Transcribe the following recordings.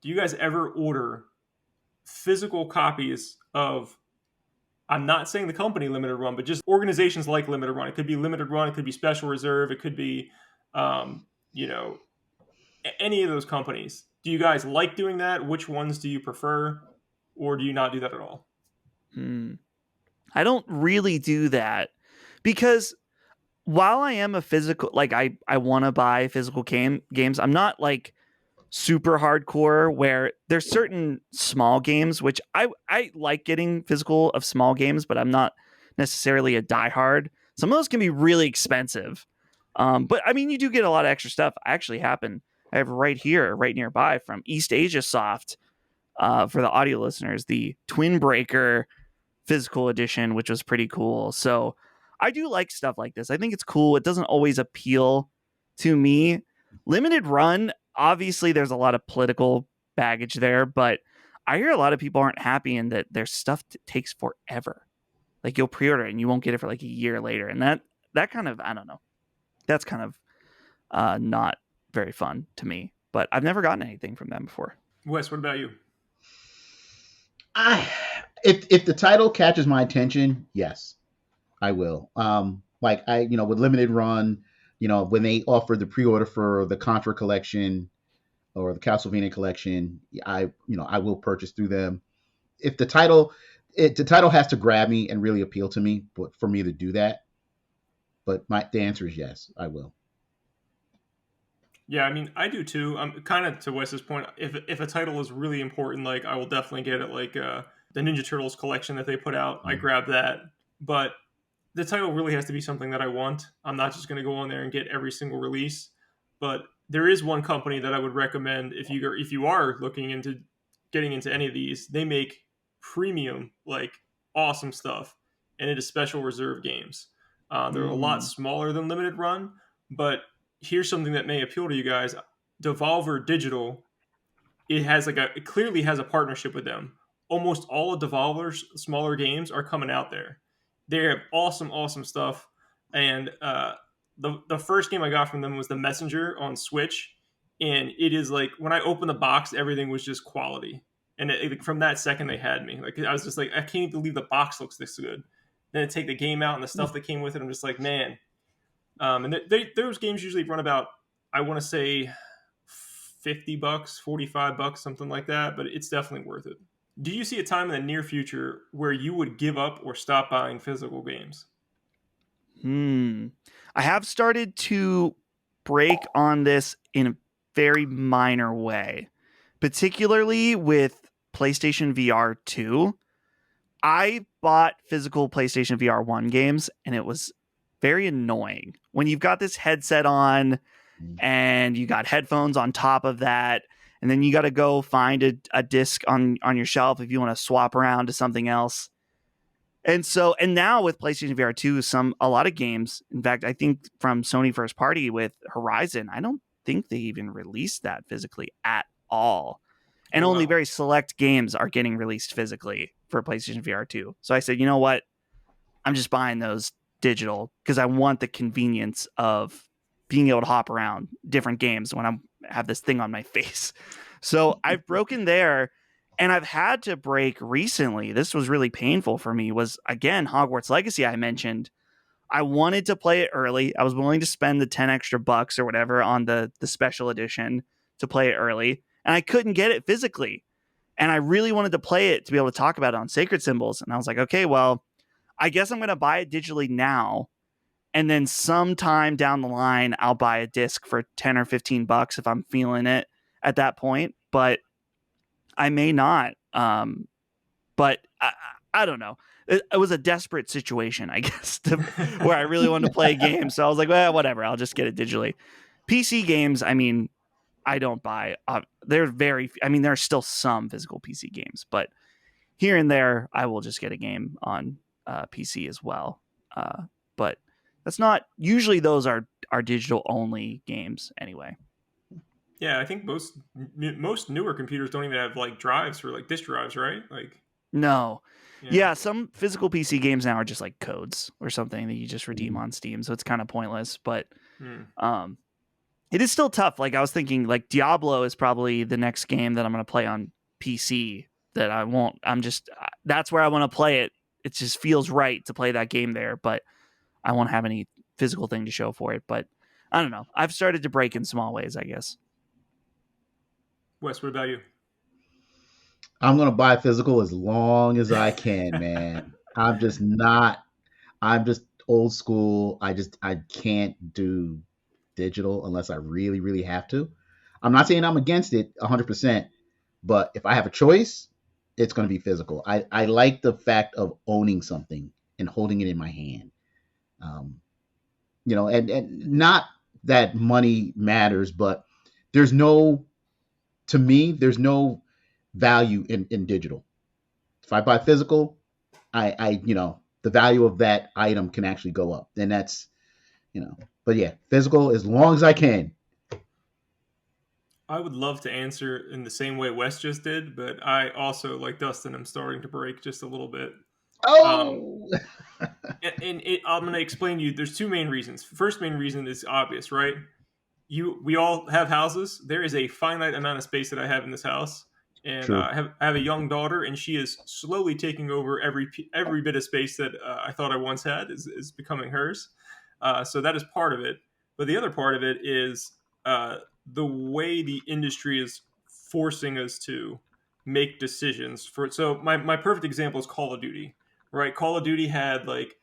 do you guys ever order physical copies of, I'm not saying the company Limited Run, but just organizations like Limited Run? It could be Limited Run, it could be Special Reserve, it could be, you know, any of those companies. Do you guys like doing that? Which ones do you prefer? Or do you not do that at all? I don't really do that because while I am a physical, like I want to buy physical games, I'm not like super hardcore where there's certain small games, which I like getting physical of small games, but I'm not necessarily a diehard. Some of those can be really expensive. But I mean, you do get a lot of extra stuff. I have right here, right nearby from East Asia Soft, for the audio listeners, the Twin Breaker physical edition, which was pretty cool. So I do like stuff like this. I think it's cool. It doesn't always appeal to me. Limited Run, obviously there's a lot of political baggage there, but I hear a lot of people aren't happy in that their stuff takes forever. Like you'll pre-order it and you won't get it for like a year later. And that kind of, I don't know. That's kind of not very fun to me, but I've never gotten anything from them before. Wes, what about you? If the title catches my attention, yes, I will. Like with Limited Run, when they offer the pre-order for the Contra collection or the Castlevania collection, I will purchase through them. If the title has to grab me and really appeal to me, but for me to do that. But the answer is yes, I will. Yeah, I mean, I do too. I'm kind of to Wes's point. If a title is really important, like I will definitely get it. Like the Ninja Turtles collection that they put out, I grab that. But the title really has to be something that I want. I'm not just going to go on there and get every single release. But there is one company that I would recommend if you are looking into getting into any of these. They make premium, like awesome stuff, and it is Special Reserve games. They're a lot smaller than Limited Run, but here's something that may appeal to you guys. Devolver Digital, it clearly has a partnership with them. Almost all of Devolver's smaller games are coming out there. They have awesome stuff. And the first game I got from them was The Messenger on Switch, and it is like when I opened the box, everything was just quality. And from that second, they had me. Like I was just like, I can't even believe the box looks this good. Then I take the game out and the stuff that came with it. I'm just like, man. And those games usually run about, I want to say, $50, $45, something like that. But it's definitely worth it. Do you see a time in the near future where you would give up or stop buying physical games? I have started to break on this in a very minor way, particularly with PlayStation VR 2. I bought physical PlayStation VR 1 games, and it was very annoying when you've got this headset on and you got headphones on top of that, and then you got to go find a disc on your shelf if you want to swap around to something else. And now with PlayStation VR 2, a lot of games, in fact, I think from Sony first party with Horizon, I don't think they even released that physically at all. And only very select games are getting released physically for PlayStation VR 2. So I said, you know what? I'm just buying those digital because I want the convenience of being able to hop around different games when I have this thing on my face. So I've broken there, and I've had to break recently. This was really painful for me. Was again Hogwarts Legacy. I mentioned I wanted to play it early. I was willing to spend the 10 extra bucks or whatever on the special edition to play it early, and I couldn't get it physically. And I really wanted to play it to be able to talk about it on Sacred Symbols. And I was like, okay, well, I guess I'm going to buy it digitally now. And then sometime down the line, I'll buy a disc for 10 or 15 bucks if I'm feeling it at that point. But I may not. But I don't know. It was a desperate situation, I guess, where I really wanted to play a game. So I was like, well, whatever. I'll just get it digitally. PC games, I mean, I don't buy. There are still some physical PC games, but here and there, I will just get a game on PC as well. But that's not usually those are digital only games anyway. Yeah, I think most newer computers don't even have like drives for like disk drives, right? Like no. Yeah, some physical PC games now are just like codes or something that you just redeem on Steam, so it's kind of pointless. But It is still tough. Like I was thinking, like Diablo is probably the next game that I'm going to play on PC. That I won't. That's where I want to play it. It just feels right to play that game there, but I won't have any physical thing to show for it. But I don't know. I've started to break in small ways, I guess. Wes, what about you? I'm gonna buy physical as long as I can, man. I'm just not. I'm just old school. I can't do digital unless I really really have to. I'm not saying I'm against it 100%, but if I have a choice, it's going to be physical. I like the fact of owning something and holding it in my hand. Um, and not that money matters, but there's no, to me, there's no value in digital. If I buy physical, the value of that item can actually go up. And that's, but yeah, physical as long as I can. I would love to answer in the same way Wes just did, but I also, like Dustin, am starting to break just a little bit. Oh, I'm going to explain to you. There's two main reasons. First main reason is obvious, right? We all have houses. There is a finite amount of space that I have in this house, and true. I have a young daughter, and she is slowly taking over every bit of space that I thought I once had is becoming hers. So that is part of it. But the other part of it is the way the industry is forcing us to make decisions for it. So my perfect example is Call of Duty, right? Call of Duty had like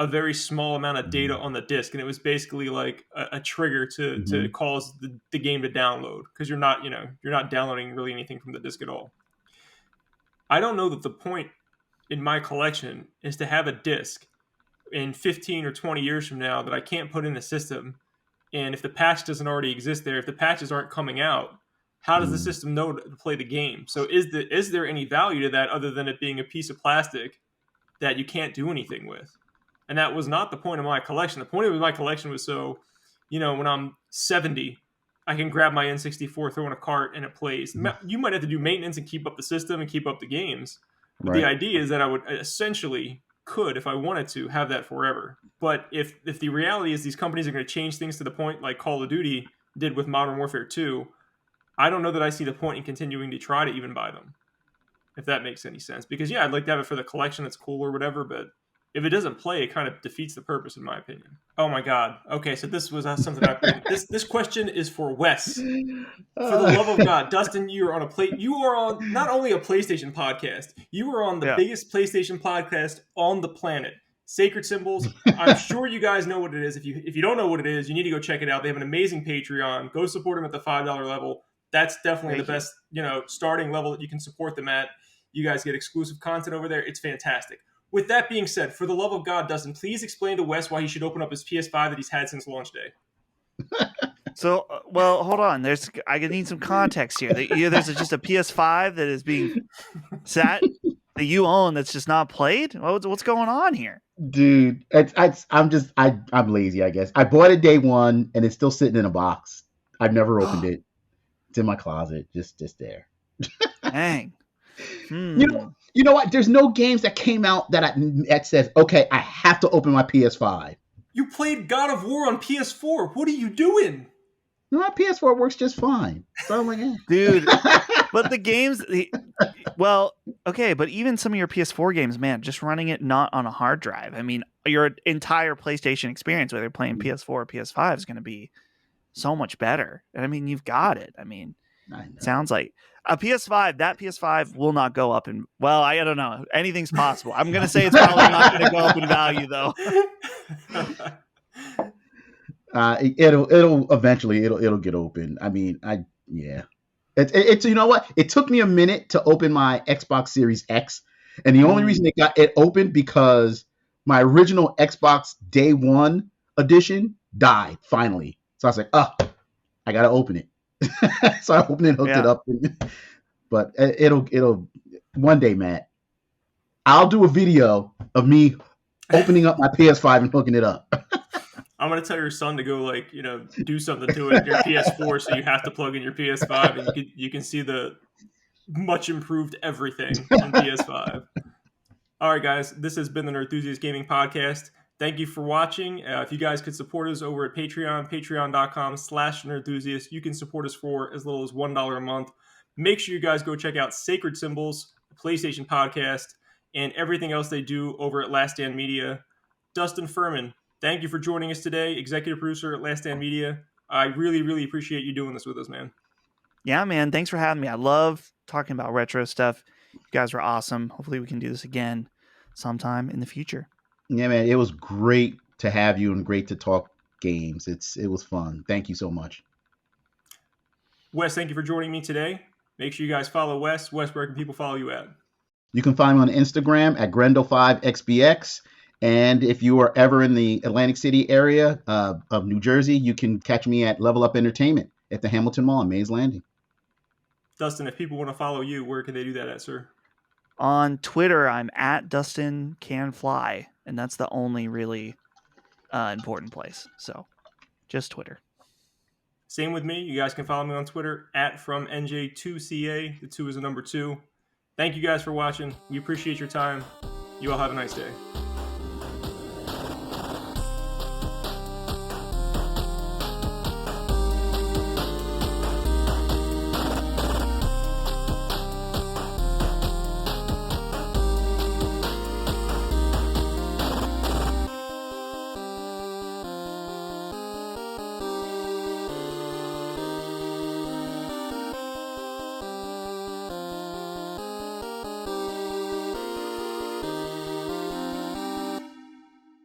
a very small amount of data on the disk, and it was basically like a trigger to Mm-hmm. cause the game to download because you're not downloading really anything from the disk at all. I don't know that the point in my collection is to have a disk in 15 or 20 years from now that I can't put in the system. And if the patch doesn't already exist there, if the patches aren't coming out, how does the system know to play the game? So is there any value to that other than it being a piece of plastic that you can't do anything with? And that was not the point of my collection. The point of my collection was so, when I'm 70, I can grab my N64, throw in a cart, and it plays. You might have to do maintenance and keep up the system and keep up the games. But the Right. idea is that I would essentially could, if I wanted to, have that forever. But if the reality is these companies are going to change things to the point like Call of Duty did with Modern Warfare 2, I don't know that I see the point in continuing to try to even buy them, if that makes any sense. Because, yeah, I'd like to have it for the collection that's cool or whatever, but if it doesn't play, it kind of defeats the purpose, in my opinion. Oh, my God. Okay, so this was something I put in. This question is for Wes. For the love of God, Dustin, you are on not only a PlayStation podcast, you are on the biggest PlayStation podcast on the planet. Sacred Symbols. I'm sure you guys know what it is. If you don't know what it is, you need to go check it out. They have an amazing Patreon. Go support them at the $5 level. That's definitely the best, starting level that you can support them at. You guys get exclusive content over there. It's fantastic. With that being said, for the love of God, Dustin, please explain to Wes why he should open up his PS5 that he's had since launch day. So, well, hold on. I need some context here. There's just a PS5 that is being sat that you own that's just not played. What's going on here, dude? I'm lazy, I guess. I bought it day one, and it's still sitting in a box. I've never opened it. It's in my closet, just there. Dang. You know what? There's no games that came out that says, okay, I have to open my PS5. You played God of War on PS4. What are you doing? No, my PS4 works just fine. So I'm like, dude. But the games, well, okay, but even some of your PS4 games, man, just running it not on a hard drive. I mean, your entire PlayStation experience, whether you're playing PS4 or PS5, is going to be so much better. And I mean, you've got it. I mean, it sounds like a PS5. That PS5 will not go up in. Well, I don't know. Anything's possible. I'm going to say it's probably not going to go up in value, though. It'll eventually it'll get open. I mean, it's you know what? It took me a minute to open my Xbox Series X, and the only reason it opened because my original Xbox Day One edition died finally. So I was like, I gotta open it. So I opened it, hooked it up, but it'll one day, Matt. I'll do a video of me opening up my PS5 and hooking it up. I'm going to tell your son to go, do something to it in your PS4 so you have to plug in your PS5 and you can see the much improved everything in PS5. All right, guys, this has been the Nerdthusiast Gaming Podcast. Thank you for watching. If you guys could support us over at Patreon, patreon.com/nerdenthusiast, you can support us for as little as $1 a month. Make sure you guys go check out Sacred Symbols, the PlayStation podcast, and everything else they do over at Last Stand Media. Dustin Furman, thank you for joining us today, executive producer at Last Stand Media. I really, really appreciate you doing this with us, man. Yeah, man. Thanks for having me. I love talking about retro stuff. You guys were awesome. Hopefully we can do this again sometime in the future. Yeah, man, it was great to have you and great to talk games. It was fun. Thank you so much. Wes, thank you for joining me today. Make sure you guys follow Wes. Wes, where can people follow you at? You can find me on Instagram at Grendel5XBX. And if you are ever in the Atlantic City area of New Jersey, you can catch me at Level Up Entertainment at the Hamilton Mall in Mays Landing. Dustin, if people want to follow you, where can they do that at, sir? On Twitter, I'm at Dustin Can Fly, and that's the only really important place. So just Twitter. Same with me. You guys can follow me on Twitter at FromNJ2CA. The 2 is a number 2. Thank you guys for watching. We appreciate your time. You all have a nice day.